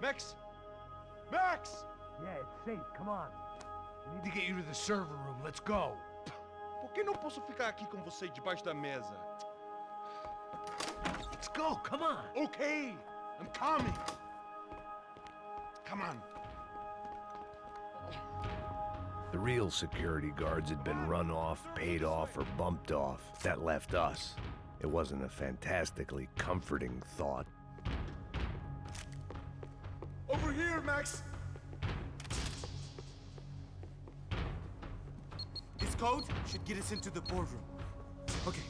Max! Max! Yeah, it's safe. Come on. We need to get you to the server room. Let's go. Por que não posso ficar aqui com você debaixo da mesa? Let's go. Come on. Okay, I'm coming. Come on. The real security guards had been run off, paid off, or bumped off. That left us. It wasn't a fantastically comforting thought. Over here, Max! This code should get us into the boardroom. Okay.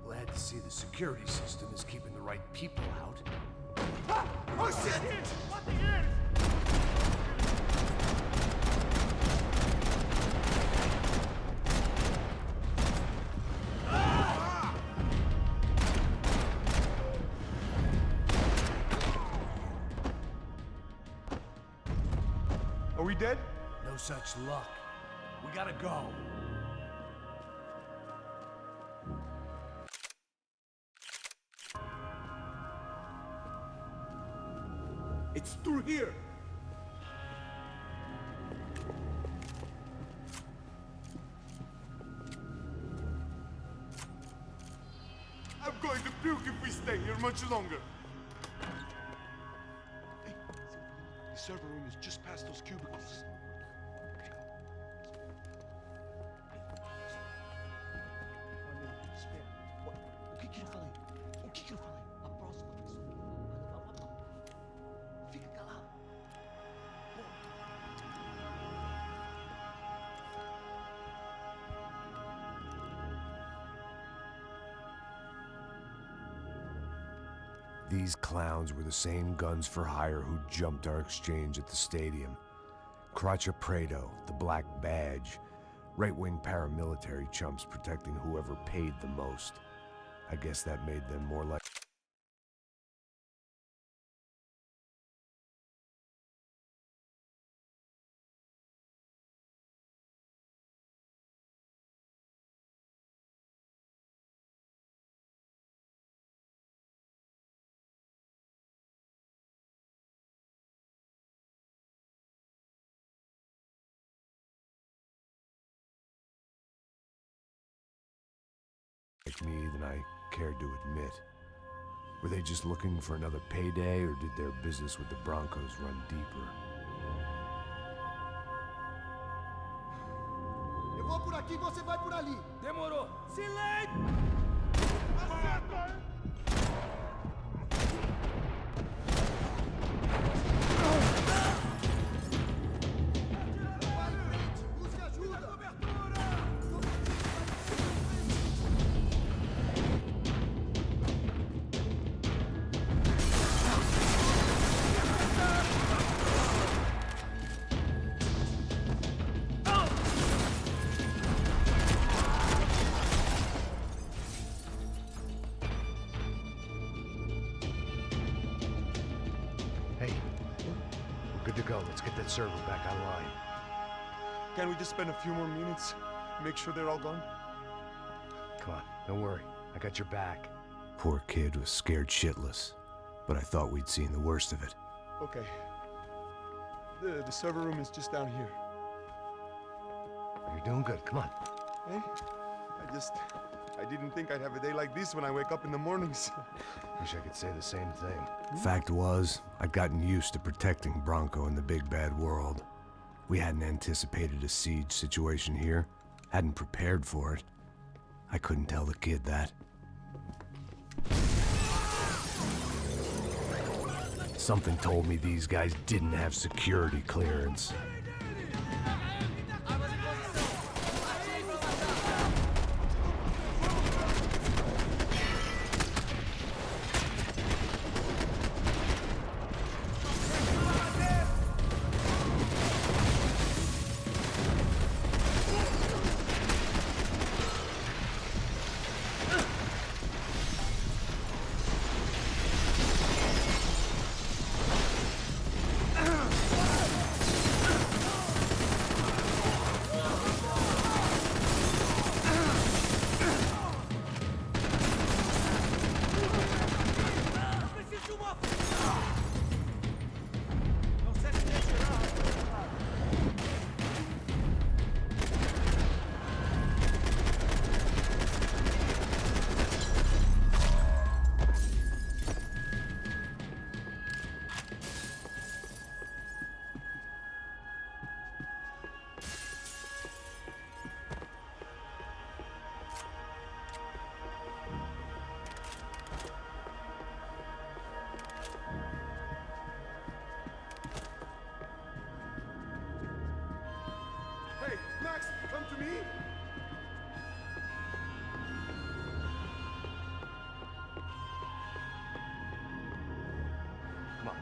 Glad to see the security system is keeping the right people out. Ah! Oh shit! What the hell? Are we dead? No such luck. We gotta go. It's through here. I'm going to puke if we stay here much longer. Hey, the server room is just past those cubicles. O que que eu falei? O que que eu falei? A próxima pessoa. Fica calado. These clowns were the same guns for hire who jumped our exchange at the stadium. Craccia Prado, the Black Badge, right-wing paramilitary chumps protecting whoever paid the most. I guess that made them more like... me than I cared to admit. Were they just looking for another payday, or did their business with the Broncos run deeper? Eu vou por aqui, você vai por ali. Demorou. Silêncio! Acerta! Vai em frente, busque ajuda! Cobertura! Hey, we're good to go. Let's get that server back online. Can we just spend a few more minutes? Make sure they're all gone? Come on, don't worry. I got your back. Poor kid was scared shitless, but I thought we'd seen the worst of it. Okay. The server room is just down here. You're doing good. Come on. Hey, I didn't think I'd have a day like this when I wake up in the mornings. Wish I could say the same thing. Fact was, I'd gotten used to protecting Bronco in the big bad world. We hadn't anticipated a siege situation here, hadn't prepared for it. I couldn't tell the kid that. Something told me these guys didn't have security clearance.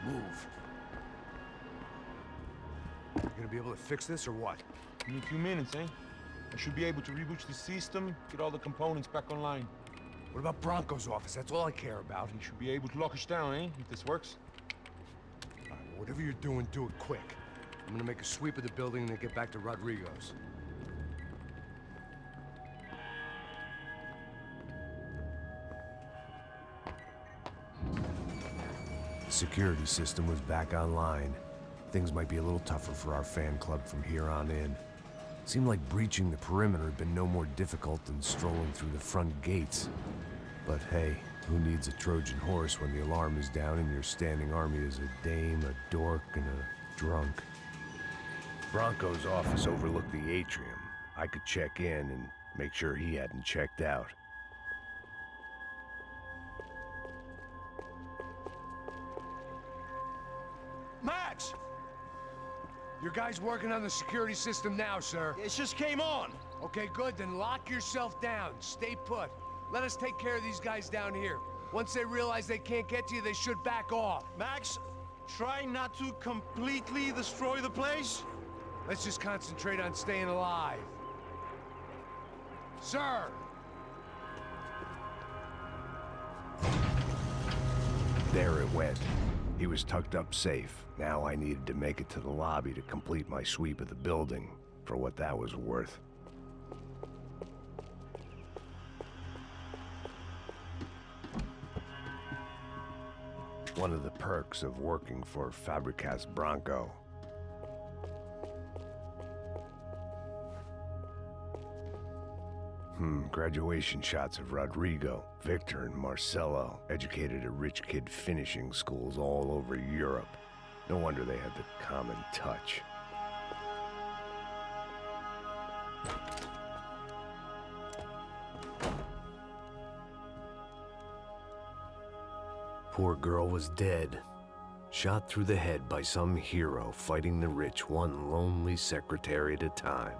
Move. You gonna be able to fix this or what? In a few minutes, eh? I should be able to reboot the system, get all the components back online. What about Bronco's office? That's all I care about. You should be able to lock us down, eh? If this works. All right, well, whatever you're doing, do it quick. I'm gonna make a sweep of the building and then get back to Rodrigo's. The security system was back online. Things might be a little tougher for our fan club from here on in. Seemed like breaching the perimeter had been no more difficult than strolling through the front gates. But hey, who needs a Trojan horse when the alarm is down and your standing army is a dame, a dork, and a drunk? Bronco's office overlooked the atrium. I could check in and make sure he hadn't checked out. Max! Your guy's working on the security system now, sir. It just came on. Okay, good, then lock yourself down. Stay put. Let us take care of these guys down here. Once they realize they can't get to you, they should back off. Max, try not to completely destroy the place. Let's just concentrate on staying alive. Sir! There it went. He was tucked up safe. Now I needed to make it to the lobby to complete my sweep of the building, for what that was worth. One of the perks of working for Fabricas Bronco. Graduation shots of Rodrigo, Victor, and Marcelo, educated at rich kid finishing schools all over Europe. No wonder they had the common touch. Poor girl was dead. Shot through the head by some hero fighting the rich one lonely secretary at a time.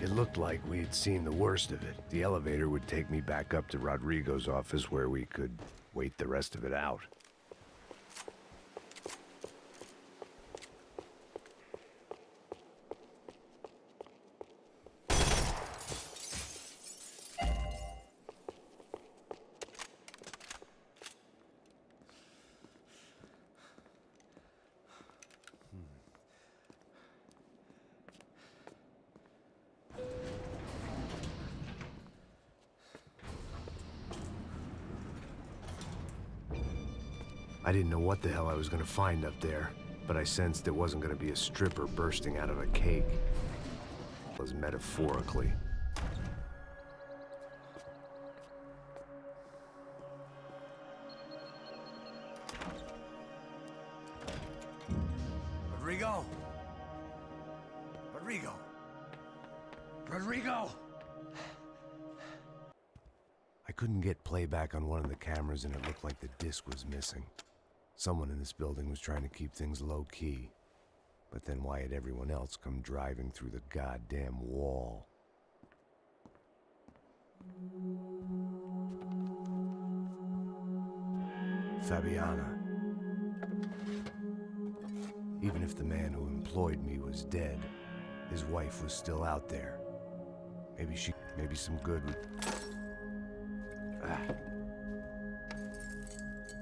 It looked like we had seen the worst of it. The elevator would take me back up to Rodrigo's office where we could wait the rest of it out. I didn't know what the hell I was gonna find up there, but I sensed it wasn't gonna be a stripper bursting out of a cake. It was metaphorically. Rodrigo! Rodrigo! Rodrigo! I couldn't get playback on one of the cameras and it looked like the disc was missing. Someone in this building was trying to keep things low-key. But then why had everyone else come driving through the goddamn wall? Fabiana. Even if the man who employed me was dead, his wife was still out there. Maybe some good would...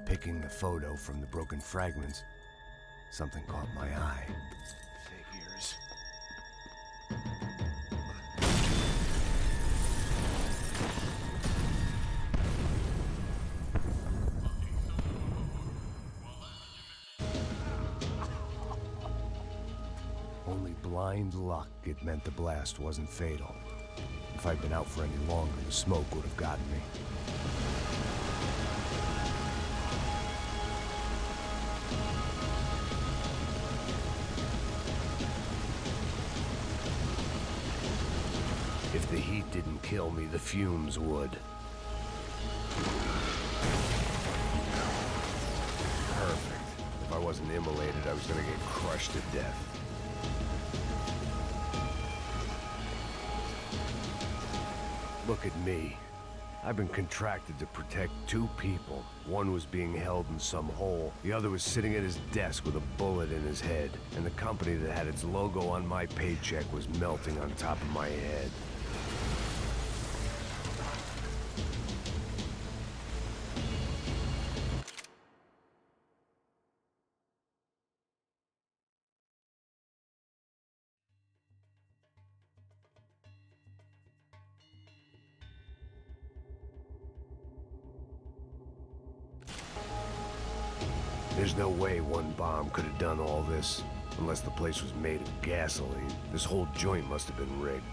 Picking the photo from the broken fragments, something caught my eye. Figures. Only blind luck it meant the blast wasn't fatal. If I'd been out for any longer, the smoke would have gotten me. If the heat didn't kill me, the fumes would. Perfect. If I wasn't immolated, I was gonna get crushed to death. Look at me. I've been contracted to protect two people. One was being held in some hole. The other was sitting at his desk with a bullet in his head. And the company that had its logo on my paycheck was melting on top of my head. There's no way one bomb could have done all this, unless the place was made of gasoline. This whole joint must have been rigged.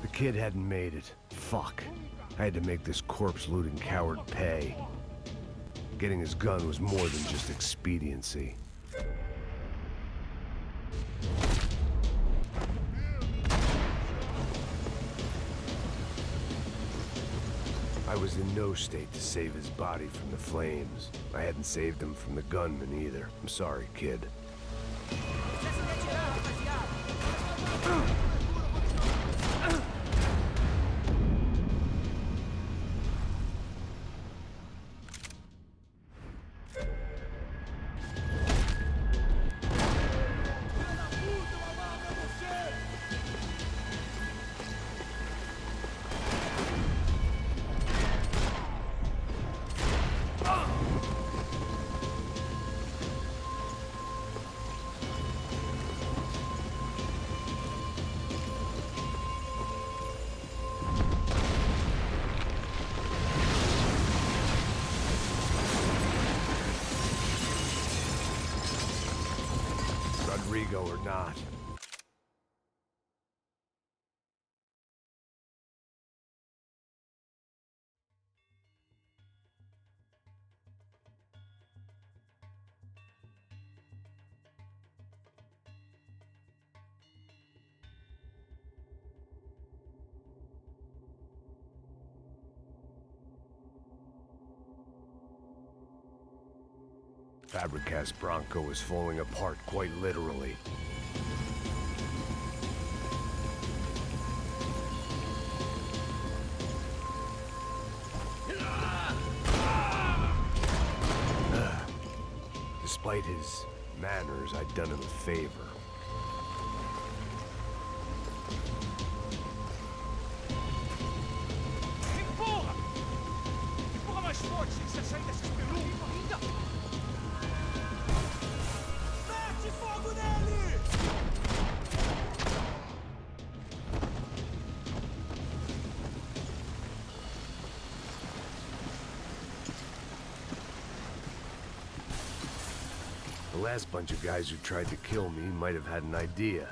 The kid hadn't made it. Fuck. I had to make this corpse-looting coward pay. Getting his gun was more than just expediency. I was in no state to save his body from the flames. I hadn't saved him from the gunman either. I'm sorry, kid. Rodrigo or not. Fabricast Bronco was falling apart quite literally. Despite his manners, I'd done him a favor. Empurra! Empurra mais forte, sem que você saia desse espelunco ainda! Mete fogo nele! The last bunch of guys who tried to kill me might have had an idea.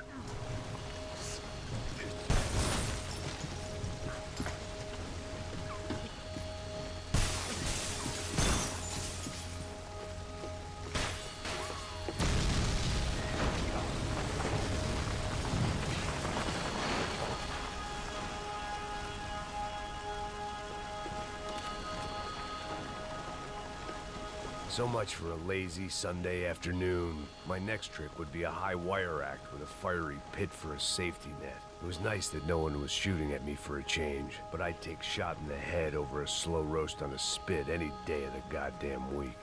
So much for a lazy Sunday afternoon. My next trick would be a high wire act with a fiery pit for a safety net. It was nice that no one was shooting at me for a change, but I'd take shot in the head over a slow roast on a spit any day of the goddamn week.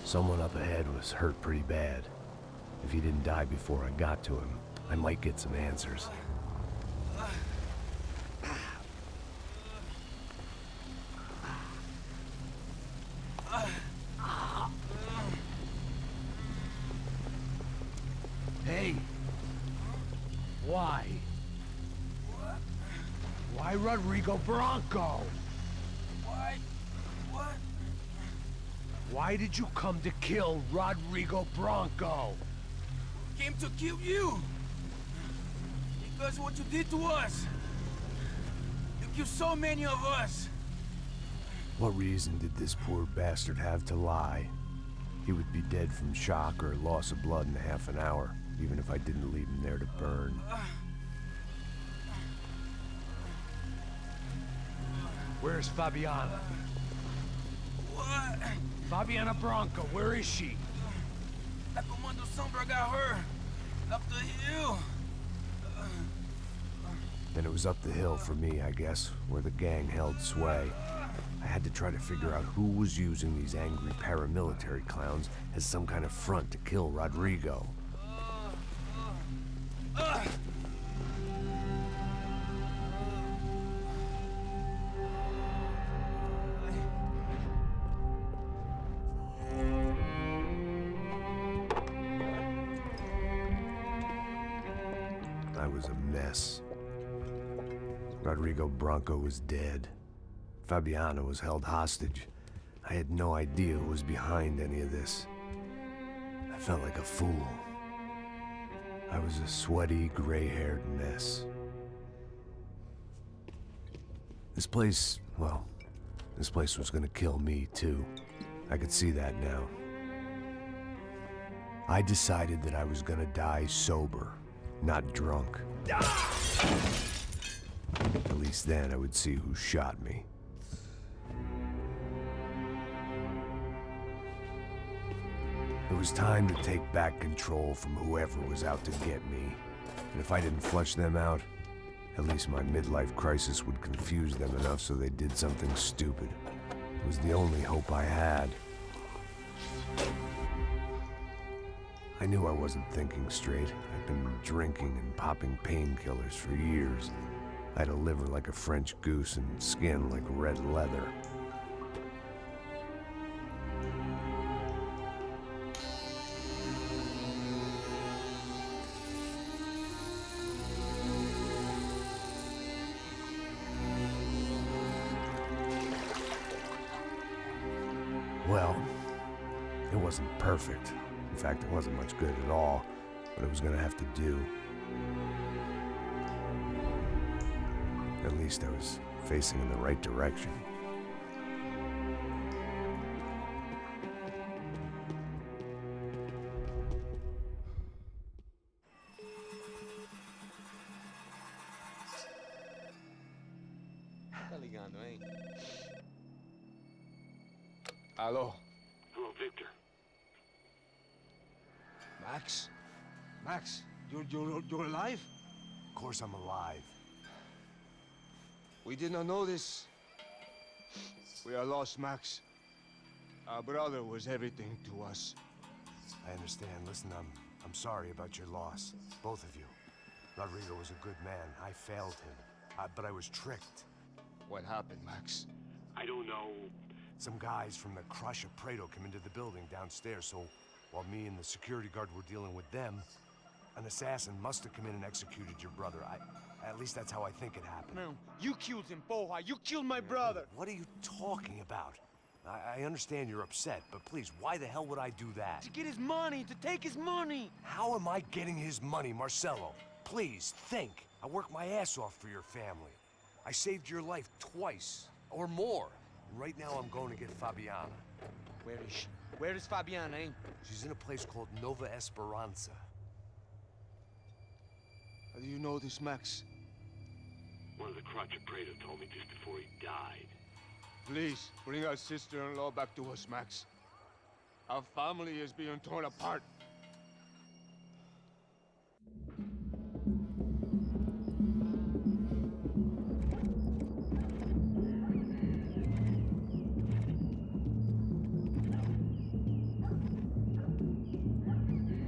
Someone up ahead was hurt pretty bad. If he didn't die before I got to him, I might get some answers. Hey! Why? Why Rodrigo Bronco? Why? What? Why did you come to kill Rodrigo Bronco? Came to kill you! Because what you did to us! You killed so many of us! What reason did this poor bastard have to lie? He would be dead from shock or loss of blood in half an hour, even if I didn't leave him there to burn. Where's Fabiana? What? Fabiana Bronco, where is she? La Comando Sombra got her! Up the hill! Then it was up the hill for me, I guess, where the gang held sway. I had to try to figure out who was using these angry paramilitary clowns as some kind of front to kill Rodrigo. I was a mess. Rodrigo Bronco was dead. Fabiana was held hostage. I had no idea who was behind any of this. I felt like a fool. I was a sweaty, gray-haired mess. This place, well, this place was gonna kill me too. I could see that now. I decided that I was gonna die sober, not drunk. At least then I would see who shot me. It was time to take back control from whoever was out to get me. And if I didn't flush them out, at least my midlife crisis would confuse them enough so they did something stupid. It was the only hope I had. I knew I wasn't thinking straight. I'd been drinking and popping painkillers for years. I had a liver like a French goose and skin like red leather. Well, it wasn't perfect. In fact, it wasn't much good at all, but it was gonna have to do. At least I was facing in the right direction. Tá ligando, hein? Alô? Hello, Victor. Max? Max, you're alive? Of course I'm alive. We did not know this. We are lost, Max. Our brother was everything to us. I understand. Listen, I'm sorry about your loss. Both of you. Rodrigo was a good man. I failed him. But I was tricked. What happened, Max? I don't know. Some guys from the Crush of Prado came into the building downstairs, so while me and the security guard were dealing with them, an assassin must have come in and executed your brother. At least that's how I think it happened. Não, you killed him, porra. You killed my brother. What are you talking about? I understand you're upset, but please, why the hell would I do that? To get his money, to take his money. How am I getting his money, Marcelo? Please, think. I worked my ass off for your family. I saved your life twice, or more. Right now I'm going to get Fabiana. Where is she? Where is Fabiana, eh? She's in a place called Nova Esperanza. How do you know this, Max? One of the Parte told me just before he died. Please, bring our sister-in-law back to us, Max. Our family is being torn apart.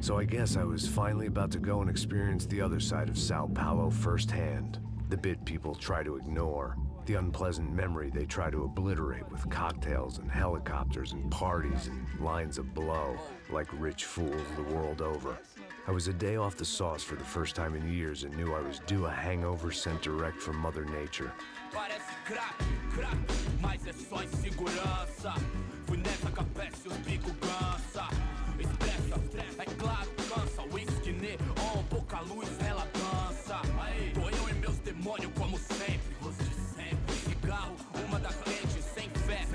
So I guess I was finally about to go and experience the other side of Sao Paulo firsthand. The bit people try to ignore. The unpleasant memory they try to obliterate with cocktails and helicopters and parties and lines of blow, like rich fools the world over. I was a day off the sauce for the first time in years and knew I was due a hangover sent direct from Mother Nature. Parece crack, mas é só insegurança. Fui nessa capeste, os bico cansa. Estressa, é claro, cansa. Whisky neon, pouca luz, ela dança. Tô eu e meus demônios como sempre. Você sempre. Cigarro, uma da frente, sem fé.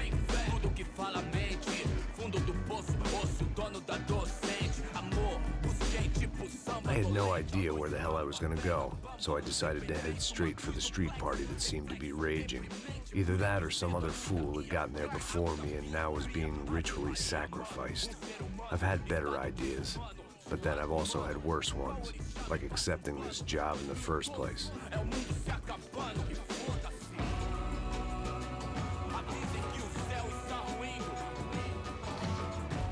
Tudo que fala mente. Fundo do poço, osso, dono da docente. Amor, busquei tipo samba. I had no idea where the hell I was gonna go, so I decided to head straight for the street party that seemed to be raging. Either that or some other fool had gotten there before me and now was being ritually sacrificed. I've had better ideas, but then I've also had worse ones, like accepting this job in the first place.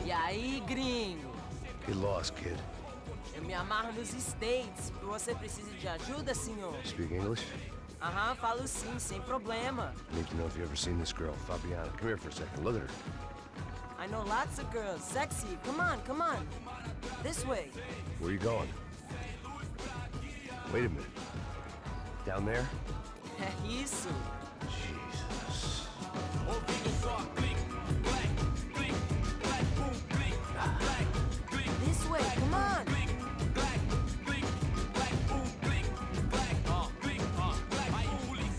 E aí, gringo? Get lost, kid. Eu me amarro nos States. Você precisa de ajuda, senhor? Speak English? Aham, falo sim, sem problema. Need to know if you ever seen this girl, Fabiana. Come here for a second. Look at her. I know lots of girls. Sexy. Come on, come on. This way. Where you going? Wait a minute. Down there? Isso. Jesus. This way, come on.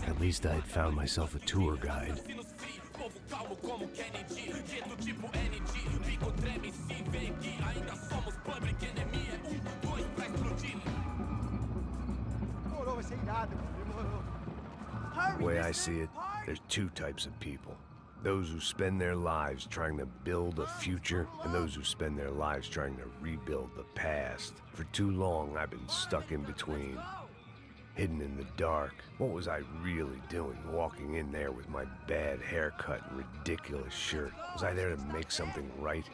At least I had found myself a tour guide. The way I see it, there's two types of people. Those who spend their lives trying to build a future, and those who spend their lives trying to rebuild the past. For too long, I've been stuck in between. Hidden in the dark. What was I really doing walking in there with my bad haircut and ridiculous shirt? Was I there to make something right?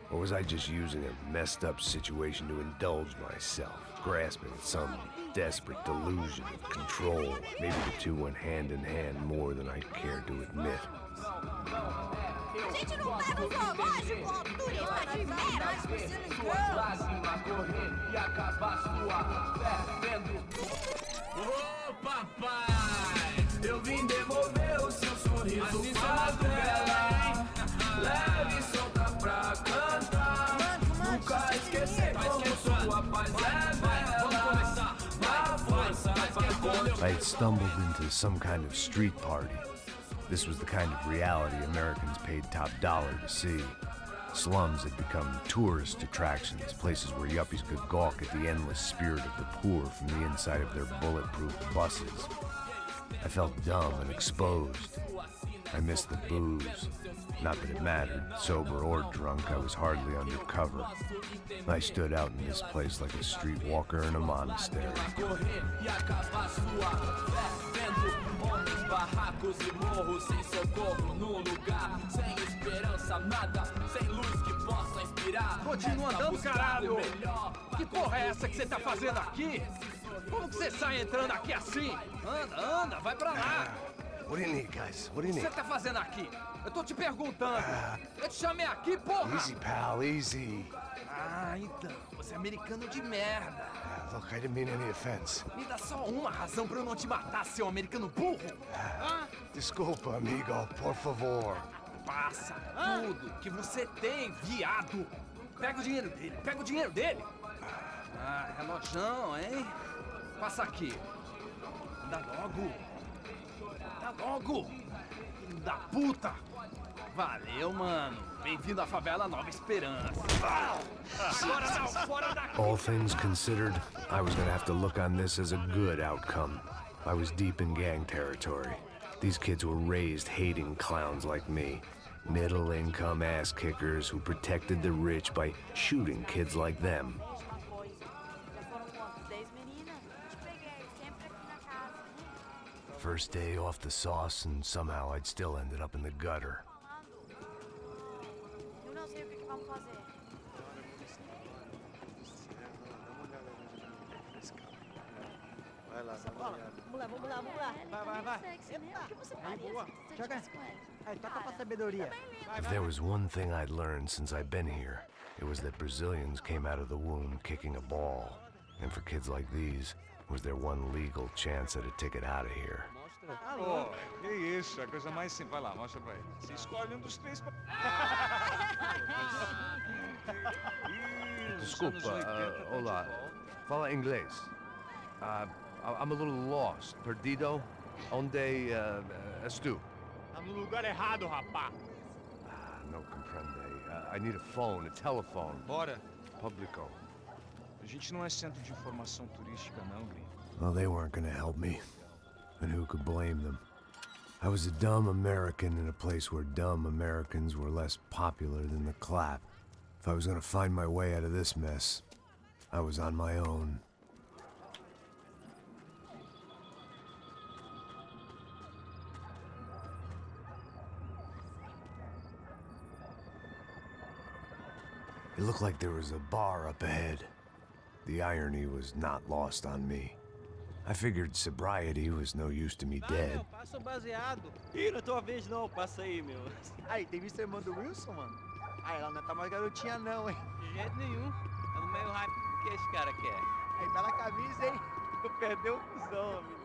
Or was I just using a messed up situation to indulge myself, grasping at some desperate delusion of control? Maybe the two went hand in hand more than I cared to admit. A gente não pega o zoológico, ó, turista de Ô papai, eu vim devolver o seu sorriso favela, hein? Leve e solta pra cantar. Nunca esquecer como sua paz é bela. Na força pra I had stumbled into some kind of street party. This was the kind of reality Americans paid top dollar to see. Slums had become tourist attractions, places where yuppies could gawk at the endless spirit of the poor from the inside of their bulletproof buses. I felt dumb and exposed. I missed the booze. Not that it mattered, sober or drunk, I was hardly undercover. I stood out in this place like a streetwalker in a monastery. barracos e morros sem socorro num lugar sem esperança, nada, sem luz que possa inspirar. Continua andando, caralho! Que porra é essa que você tá fazendo aqui? Como que você sai entrando aqui assim? Anda, vai pra lá! What do you need, guys? What do you O que need? você tá fazendo aqui? Eu tô te perguntando. Eu te chamei aqui, porra! Easy, pal, easy. Ah, então, você é americano de merda. Look, I didn't mean any offense. Me dá só uma razão pra eu não te matar, seu americano burro. Desculpa, amigo, por favor. Passa tudo que você tem, viado. Pega o dinheiro dele, pega o dinheiro dele. Ah, relojão, hein? Passa aqui. Dá logo! Dá logo! Filho da puta! Valeu, mano. Bem-vindo à favela Nova Esperança. Agora não, fora daqui! All things considered, I was gonna have to look on this as a good outcome. I was deep in gang territory. These kids were raised hating clowns like me. Middle-income ass-kickers who protected the rich by shooting kids like them. First day off the sauce, and somehow I'd still ended up in the gutter. Eu não sei o que vamos fazer. Vai lá, dá uma olhada. Vamos lá. Vai. O que você faria se eu tivesse com ele? Aí, toca pra sabedoria. If there was one thing I'd learned since I've been here, it was that Brazilians came out of the womb kicking a ball. And for kids like these, it was their one legal chance at a ticket out of here. Pô, que isso, é a coisa mais simples. Vai lá, mostra pra ele. Você escolhe um dos três pra... Desculpa, olá. Fala inglês. I'm a little lost. Perdido? Onde estou? Tá no lugar errado, rapá. No comprende. I need a phone, a telephone. Bora. Publico. A gente não é centro de informação turística, não, gringo. Well, they weren't gonna help me. And who could blame them? I was a dumb American in a place where dumb Americans were less popular than the clap. If I was gonna find my way out of this mess, I was on my own. It looked like there was a bar up ahead. The irony was not lost on me. I figured sobriety was no use to me dead. Passa o baseado. Ih, não é tua vez não, passa aí, meu. Aí, tem visto a irmã do Wilson, mano? Ah, ela não tá mais garotinha não, hein? De jeito nenhum. É no meio hype que esse cara quer. Aí, bela camisa, hein? Perdeu o cuzão, amigo.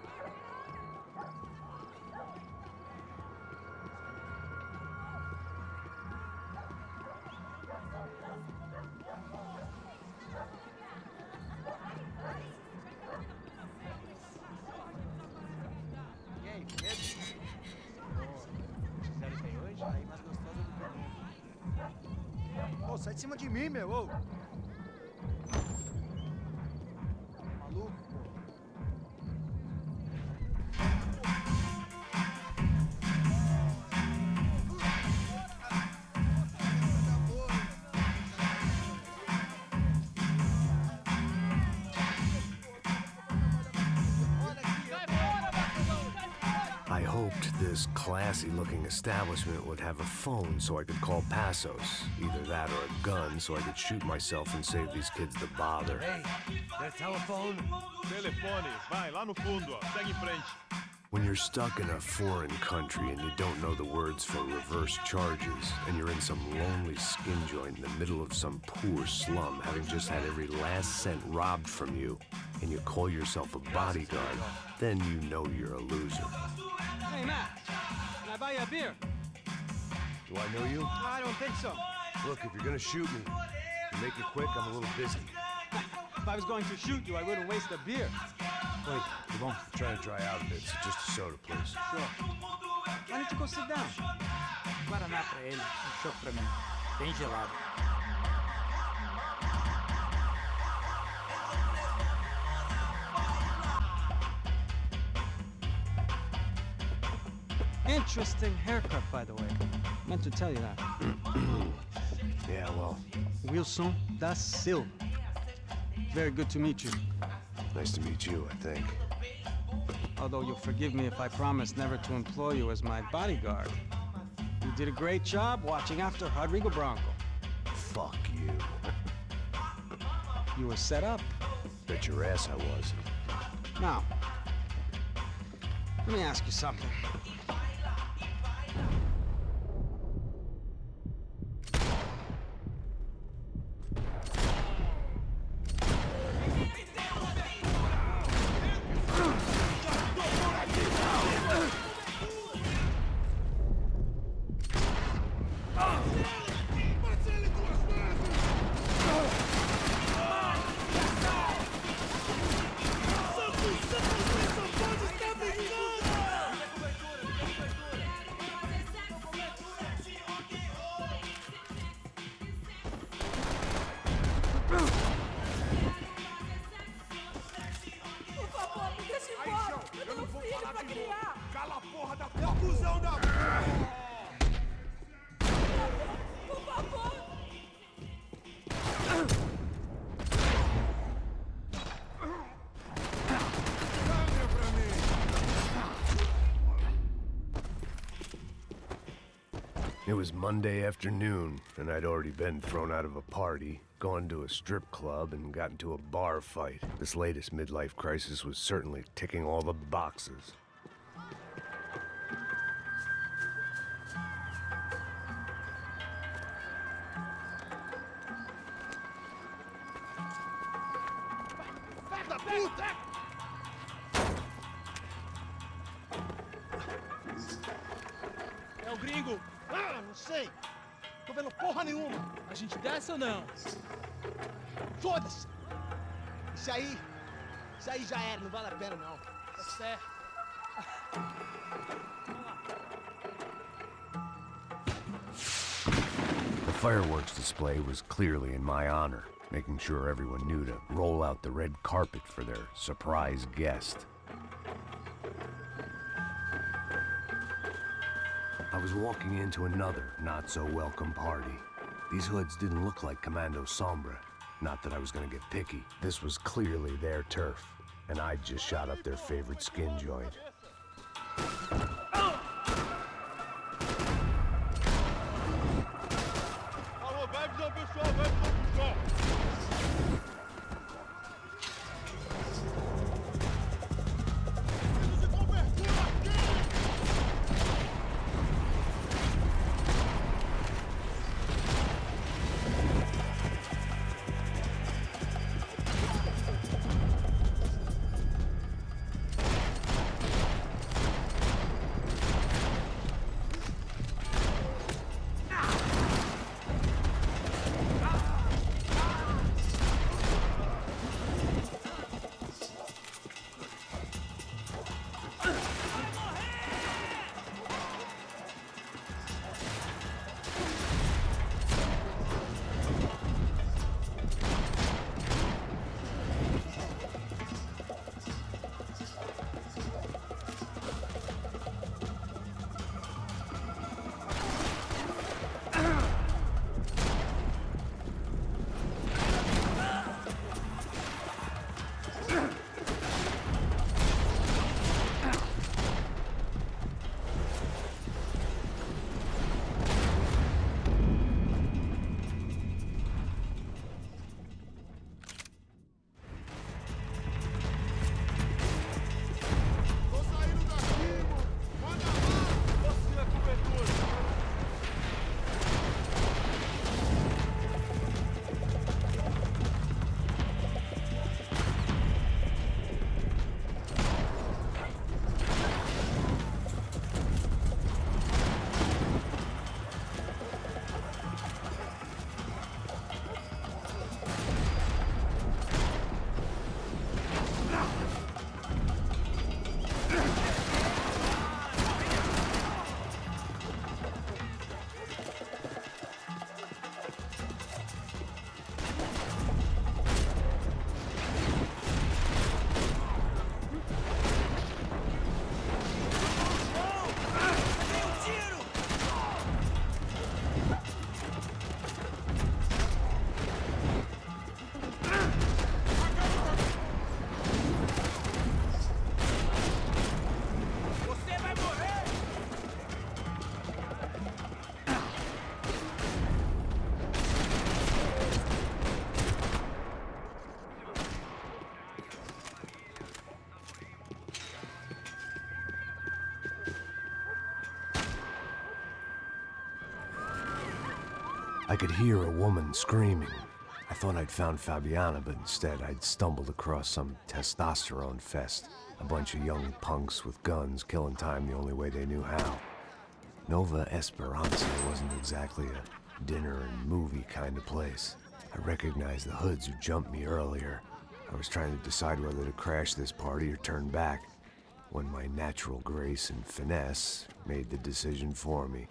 E aí, beleza? Fizeram isso aí hoje? Aí, mais gostosa do que o mundo. Ô, sai de cima de mim, meu, ô! Maluco, pô. I hoped this classy-looking establishment would have a phone so I could call Passos. Either that or a gun so I could shoot myself and save these kids the bother. Hey, got a telephone? Telefone, vai, lá no fundo, ó. Segue em frente. When you're stuck in a foreign country and you don't know the words for reverse charges, and you're in some lonely skin joint in the middle of some poor slum, having just had every last cent robbed from you, and you call yourself a bodyguard, then you know you're a loser. Hey, Matt. Can I buy you a beer? Do I know you? I don't think so. Look, if you're gonna shoot me, to make it quick, I'm a little busy. If I was going to shoot you, I wouldn't waste a beer. Wait, come on. Trying to dry out a bit, so just a soda, please. Sure. Why don't you go sit down? Guaraná pra ele, choque pra mim. Bem gelado. Interesting haircut, by the way. Meant to tell you that. Yeah, well, Wilson da Silva. Very good to meet you. nice to meet you, I think. Although you'll forgive me if I promise never to employ you as my bodyguard. You did a great job watching after Rodrigo Bronco. Fuck you. You were set up. Bet your ass I was. Now, let me ask you something. pra criar! Cala a porra da tua cuzão da... Por favor! It was Monday afternoon, and I'd already been thrown out of a party, gone to a strip club, and got into a bar fight. This latest midlife crisis was certainly ticking all the boxes. É o gringo! Ah, não sei. Tô vendo porra nenhuma. A gente desce ou não? Foda-se. Isso aí já era, não vale a pena não. Tá certo. The fireworks display was clearly in my honor, making sure everyone knew to roll out the red carpet for their surprise guest. I was walking into another not-so-welcome party. These hoods didn't look like Commando Sombra. Not that I was gonna get picky. This was clearly their turf, and I'd just shot up their favorite skin joint. Alô, vai avisar o pessoal, vai avisar o pessoal. I could hear a woman screaming. I thought I'd found Fabiana, but instead I'd stumbled across some testosterone fest. A bunch of young punks with guns killing time the only way they knew how. Nova Esperanza wasn't exactly a dinner and movie kind of place. I recognized the hoods who jumped me earlier. I was trying to decide whether to crash this party or turn back, when my natural grace and finesse made the decision for me.